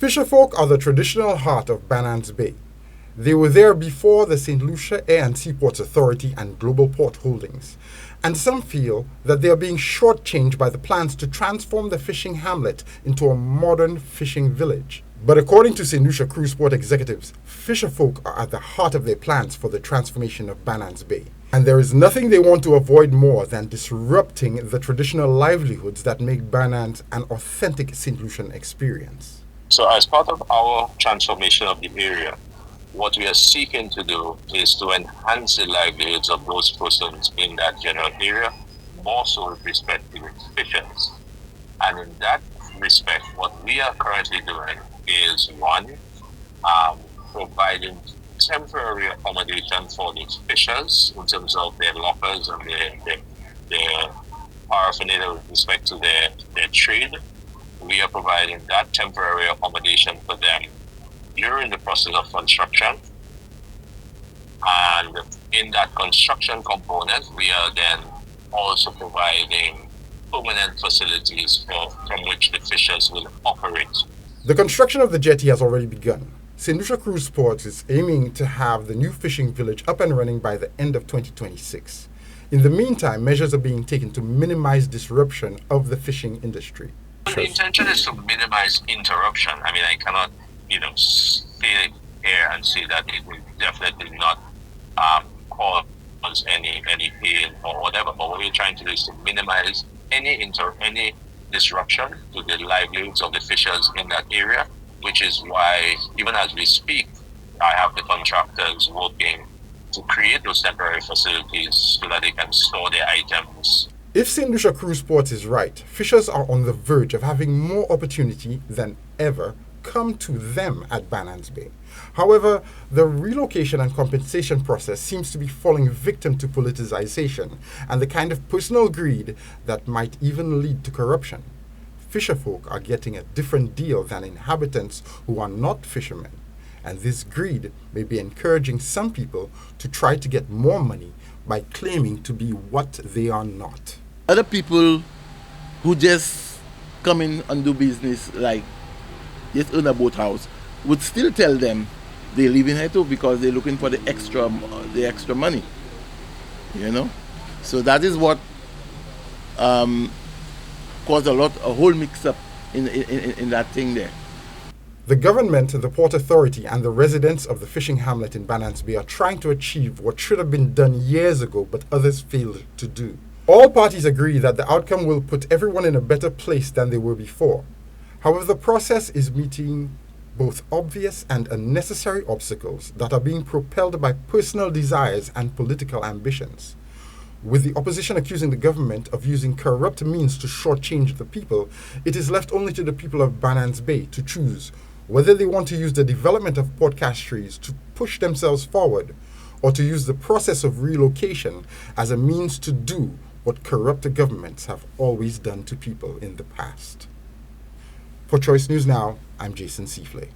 Fisherfolk are the traditional heart of Bananes Bay. They were there before the St. Lucia Air and Seaports Authority and Global Port Holdings, and some feel that they are being shortchanged by the plans to transform the fishing hamlet into a modern fishing village. But according to St. Lucia Cruise Port executives, fisherfolk are at the heart of their plans for the transformation of Bananes Bay. And there is nothing they want to avoid more than disrupting the traditional livelihoods that make Bananes an authentic St. Lucian experience. So as part of our transformation of the area, what we are seeking to do is to enhance the livelihoods of those persons in that general area, more so with respect to fishers. And in that respect, what we are currently doing is one, providing temporary accommodation for the fishers in terms of their lockers and their paraphernalia with respect to their trade. We are providing that temporary accommodation for them during the process of construction. And in that construction component, we are then also providing permanent facilities from which the fishers will operate. The construction of the jetty has already begun. St. Lucia Cruise Ports is aiming to have the new fishing village up and running by the end of 2026. In the meantime, measures are being taken to minimize disruption of the fishing industry. The intention is to minimize interruption. I mean, I cannot, stay here and say that it will definitely not cause any pain or whatever. But what we're trying to do is to minimize any disruption to the livelihoods of the fishers in that area, which is why, even as we speak, I have the contractors working to create those temporary facilities so that they can store their items. If St. Lucia Cruise Ports is right, fishers are on the verge of having more opportunity than ever come to them at Bananes Bay. However, the relocation and compensation process seems to be falling victim to politicization and the kind of personal greed that might even lead to corruption. Fisherfolk are getting a different deal than inhabitants who are not fishermen, and this greed may be encouraging some people to try to get more money by claiming to be what they are not. Other people who just come in and do business, like just own a boathouse, would still tell them they're leaving here too because they're looking for the extra money, So that is what caused a whole mix-up in that thing there. The government, the Port Authority, and the residents of the fishing hamlet in Bananes Bay are trying to achieve what should have been done years ago, but others failed to do. All parties agree that the outcome will put everyone in a better place than they were before. However, the process is meeting both obvious and unnecessary obstacles that are being propelled by personal desires and political ambitions. With the opposition accusing the government of using corrupt means to shortchange the people, it is left only to the people of Bananes Bay to choose whether they want to use the development of Port Castries to push themselves forward, or to use the process of relocation as a means to do what corrupt governments have always done to people in the past. For Choice News Now, I'm Jason Seafley.